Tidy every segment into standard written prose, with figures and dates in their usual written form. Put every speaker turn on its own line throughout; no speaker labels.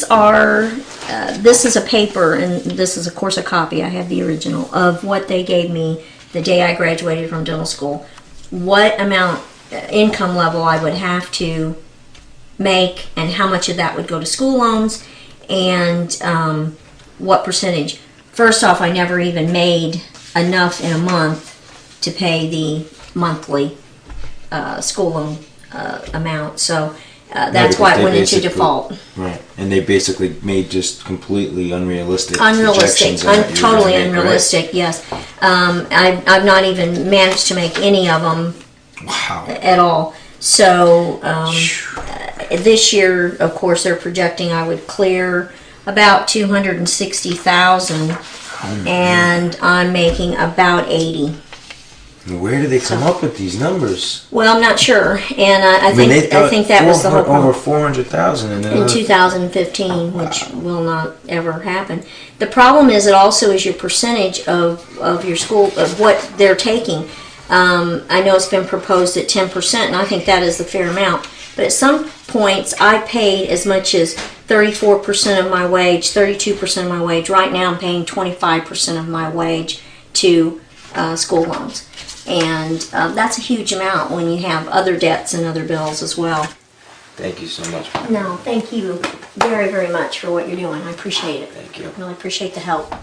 These are, this is a paper, and this is of course a copy, I have the original, of what they gave me the day I graduated from dental school. What amount, income level I would have to make, and how much of that would go to school loans, and what percentage. First off, I never even made enough in a month to pay the monthly school loan amount, so that's why it went into default.
Right, and they basically made just completely unrealistic
Unrealistic,
projections on what you were
totally
gonna make,
unrealistic,
right?
yes. I've not even managed to make any of them at all. So this year, of course, they're projecting I would clear about 260,000, and I'm making about 80.
Where do they come up with these numbers?
Well, I'm not sure, and I think that was the whole problem.
Over 400,000
in 2015, which will not ever happen. The problem is, it also is your percentage of your school, of what they're taking. I know it's been proposed at 10%, and I think that is the fair amount. But at some points, I paid as much as 34% of my wage, 32% of my wage. Right now, I'm paying 25% of my wage to school loans. And that's a huge amount when you have other debts and other bills as well.
Thank you so much.
No, thank you very, very much for what you're doing. I appreciate it.
Thank you.
I really appreciate the help.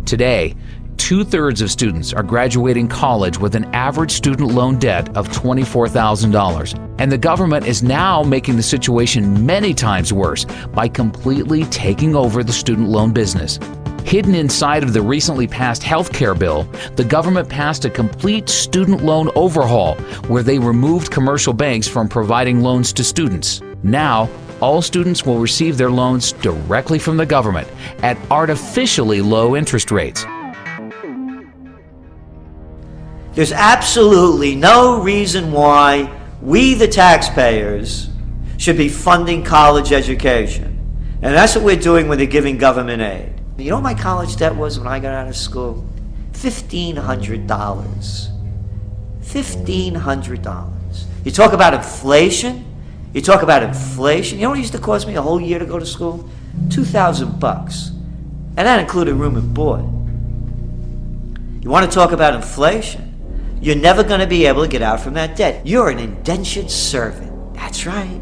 Today, 2/3 of students are graduating college with an average student loan debt of $24,000. And the government is now making the situation many times worse by completely taking over the student loan business. Hidden inside of the recently passed health care bill, the government passed a complete student loan overhaul where they removed commercial banks from providing loans to students. Now, all students will receive their loans directly from the government at artificially low interest rates.
There's absolutely no reason why we, the taxpayers, should be funding college education. And that's what we're doing when they're giving government aid. You know what my college debt was when I got out of school? $1,500. $1,500. You talk about inflation? You talk about inflation? You know what it used to cost me a whole year to go to school? $2,000. And that included room and board. You want to talk about inflation? You're never going to be able to get out from that debt. You're an indentured servant. That's right.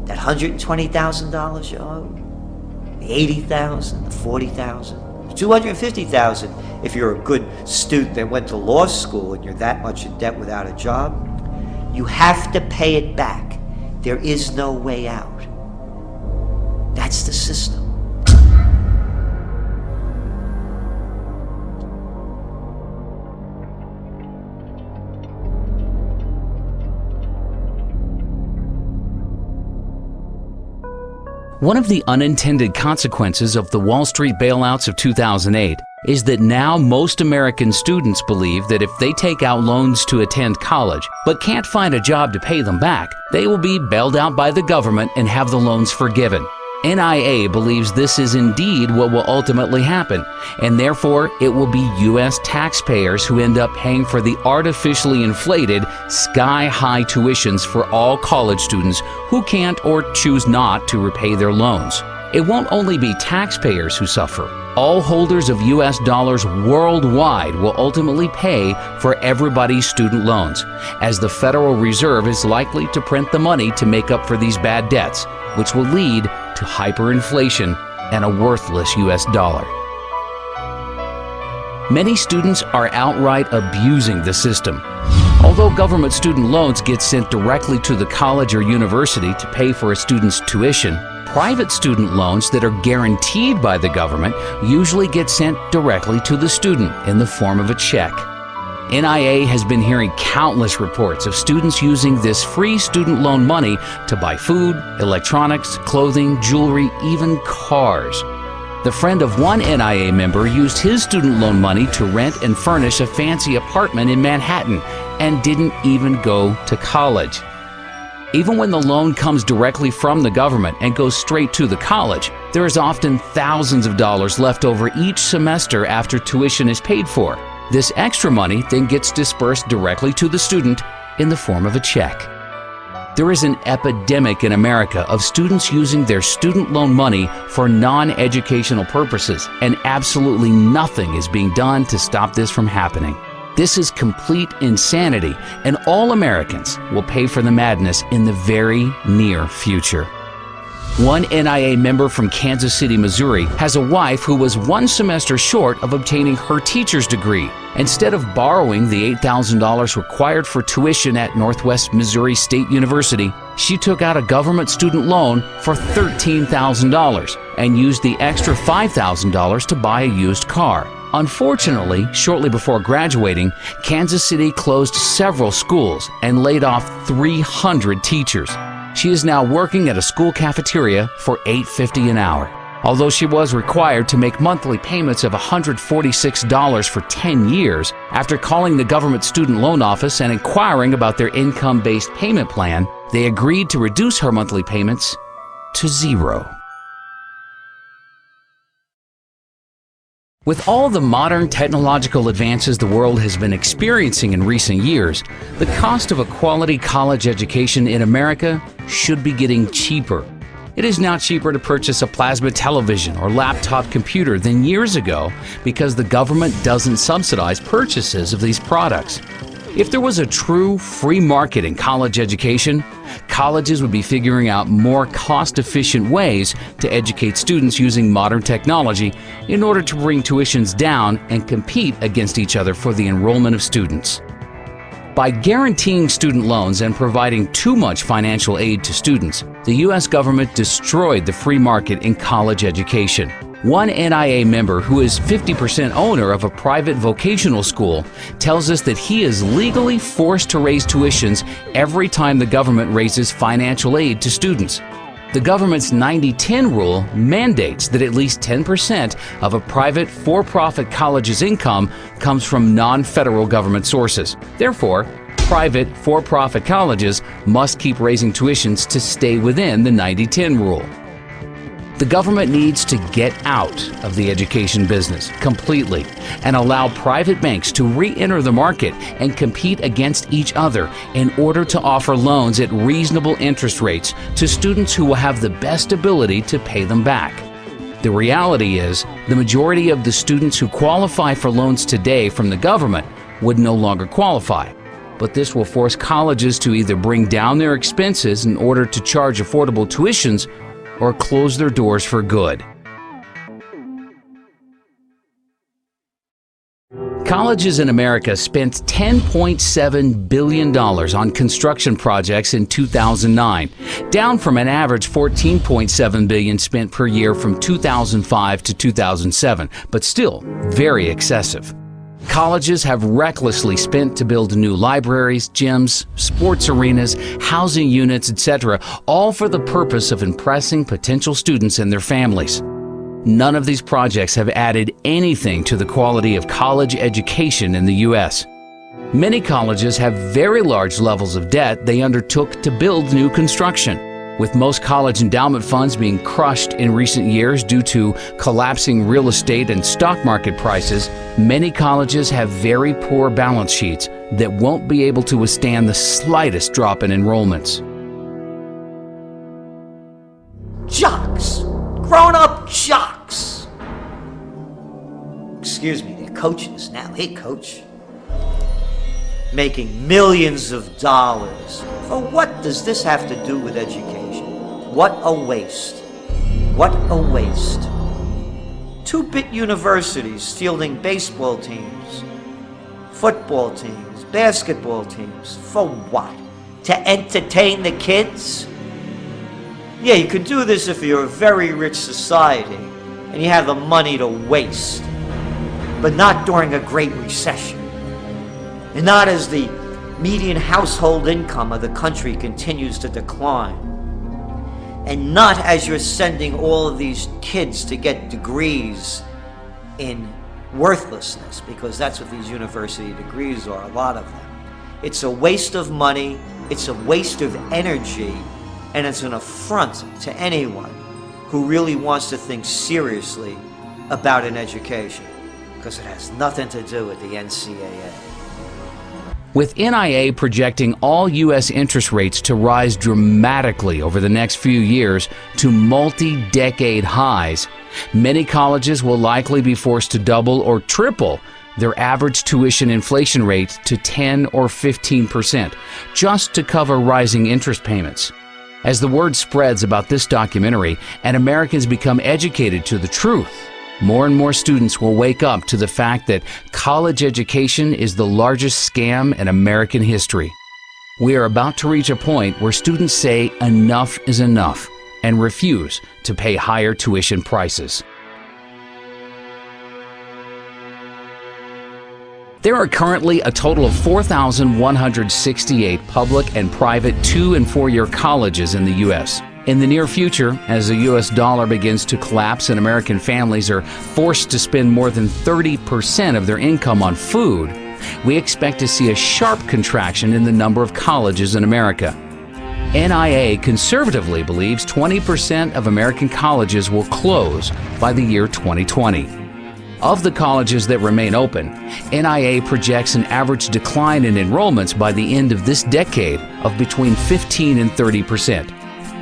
That $120,000 you owe, the $80,000, the $40,000, $250,000 if you're a good student that went to law school and you're that much in debt without a job. You have to pay it back. There is no way out. That's the system.
One of the unintended consequences of the Wall Street bailouts of 2008 is that now most American students believe that if they take out loans to attend college but can't find a job to pay them back, they will be bailed out by the government and have the loans forgiven. NIA believes this is indeed what will ultimately happen, and therefore it will be U.S. taxpayers who end up paying for the artificially inflated, sky-high tuitions for all college students who can't or choose not to repay their loans. It won't only be taxpayers who suffer. All holders of U.S. dollars worldwide will ultimately pay for everybody's student loans, as the Federal Reserve is likely to print the money to make up for these bad debts, which will lead to hyperinflation and a worthless U.S. dollar. Many students are outright abusing the system. Although government student loans get sent directly to the college or university to pay for a student's tuition, private student loans that are guaranteed by the government usually get sent directly to the student in the form of a check. NIA has been hearing countless reports of students using this free student loan money to buy food, electronics, clothing, jewelry, even cars. The friend of one NIA member used his student loan money to rent and furnish a fancy apartment in Manhattan and didn't even go to college. Even when the loan comes directly from the government and goes straight to the college, there is often thousands of dollars left over each semester after tuition is paid for. This extra money then gets dispersed directly to the student in the form of a check. There is an epidemic in America of students using their student loan money for non-educational purposes, and absolutely nothing is being done to stop this from happening. This is complete insanity, and all Americans will pay for the madness in the very near future. One NIA member from Kansas City, Missouri, has a wife who was one semester short of obtaining her teacher's degree. Instead of borrowing the $8,000 required for tuition at Northwest Missouri State University, she took out a government student loan for $13,000 and used the extra $5,000 to buy a used car. Unfortunately, shortly before graduating, Kansas City closed several schools and laid off 300 teachers. She is now working at a school cafeteria for $8.50 an hour. Although she was required to make monthly payments of $146 for 10 years, after calling the government student loan office and inquiring about their income-based payment plan, they agreed to reduce her monthly payments to $0. With all the modern technological advances the world has been experiencing in recent years, the cost of a quality college education in America should be getting cheaper. It is now cheaper to purchase a plasma television or laptop computer than years ago because the government doesn't subsidize purchases of these products. If there was a true free market in college education, colleges would be figuring out more cost-efficient ways to educate students using modern technology in order to bring tuitions down and compete against each other for the enrollment of students. By guaranteeing student loans and providing too much financial aid to students, the U.S. government destroyed the free market in college education. One NIA member who is 50% owner of a private vocational school tells us that he is legally forced to raise tuitions every time the government raises financial aid to students. The government's 90-10 rule mandates that at least 10% of a private for-profit college's income comes from non-federal government sources. Therefore, private for-profit colleges must keep raising tuitions to stay within the 90-10 rule. The government needs to get out of the education business completely and allow private banks to re-enter the market and compete against each other in order to offer loans at reasonable interest rates to students who will have the best ability to pay them back. The reality is, the majority of the students who qualify for loans today from the government would no longer qualify. But this will force colleges to either bring down their expenses in order to charge affordable tuitions or close their doors for good. Colleges in America spent $10.7 billion on construction projects in 2009, down from an average $14.7 billion spent per year from 2005 to 2007, but still very excessive. Colleges have recklessly spent to build new libraries, gyms, sports arenas, housing units, etc., all for the purpose of impressing potential students and their families. None of these projects have added anything to the quality of college education in the U.S. Many colleges have very large levels of debt they undertook to build new construction. With most college endowment funds being crushed in recent years due to collapsing real estate and stock market prices, many colleges have very poor balance sheets that won't be able to withstand the slightest drop in enrollments.
Jocks! Grown-up jocks! Excuse me, they're coaches now. Hey, coach. Making millions of dollars. For what does this have to do with education? What a waste. What a waste. 2-bit universities fielding baseball teams, football teams, basketball teams. For what? To entertain the kids? Yeah, you could do this if you're a very rich society and you have the money to waste, but not during a great recession. And not as the median household income of the country continues to decline. And not as you're sending all of these kids to get degrees in worthlessness, because that's what these university degrees are, a lot of them. It's a waste of money, it's a waste of energy, and it's an affront to anyone who really wants to think seriously about an education, because it has nothing to do with the NCAA.
With NIA projecting all U.S. interest rates to rise dramatically over the next few years to multi-decade highs, many colleges will likely be forced to double or triple their average tuition inflation rate to 10 or 15%, just to cover rising interest payments. As the word spreads about this documentary and Americans become educated to the truth, more and more students will wake up to the fact that college education is the largest scam in American history. We are about to reach a point where students say enough is enough and refuse to pay higher tuition prices. There are currently a total of 4,168 public and private 2- and 4-year colleges in the U.S. In the near future, as the U.S. dollar begins to collapse and American families are forced to spend more than 30% of their income on food, we expect to see a sharp contraction in the number of colleges in America. NIA conservatively believes 20% of American colleges will close by the year 2020. Of the colleges that remain open, NIA projects an average decline in enrollments by the end of this decade of between 15 and 30%.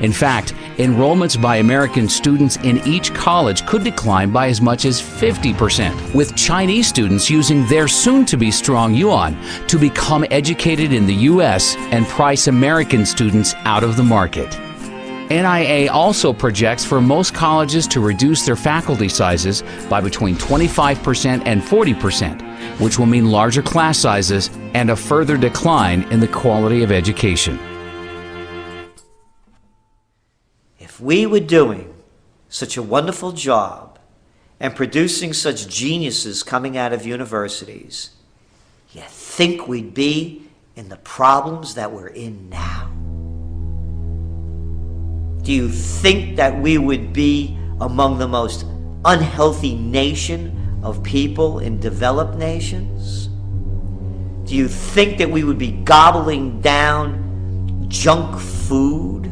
In fact, enrollments by American students in each college could decline by as much as 50%, with Chinese students using their soon-to-be strong yuan to become educated in the U.S. and price American students out of the market. NIA also projects for most colleges to reduce their faculty sizes by between 25% and 40%, which will mean larger class sizes and a further decline in the quality of education.
If we were doing such a wonderful job and producing such geniuses coming out of universities, you think we'd be in the problems that we're in now? Do you think that we would be among the most unhealthy nation of people in developed nations? Do you think that we would be gobbling down junk food?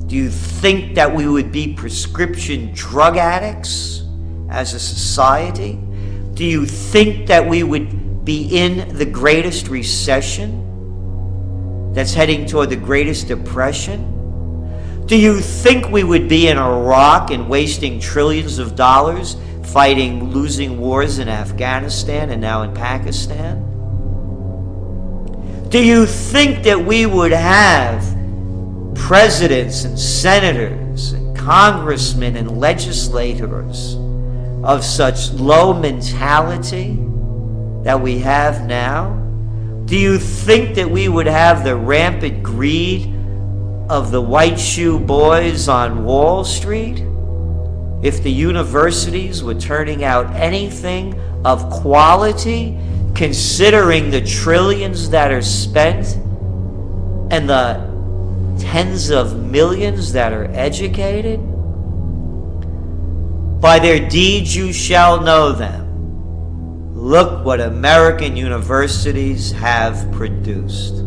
Do you think that we would be prescription drug addicts as a society? Do you think that we would be in the greatest recession that's heading toward the greatest depression? Do you think we would be in Iraq and wasting trillions of dollars fighting losing wars in Afghanistan and now in Pakistan? Do you think that we would have presidents and senators and congressmen and legislators of such low mentality that we have now? Do you think that we would have the rampant greed of the white shoe boys on Wall Street if the universities were turning out anything of quality, considering the trillions that are spent and the tens of millions that are educated? By their deeds you shall know them. Look what American universities have produced.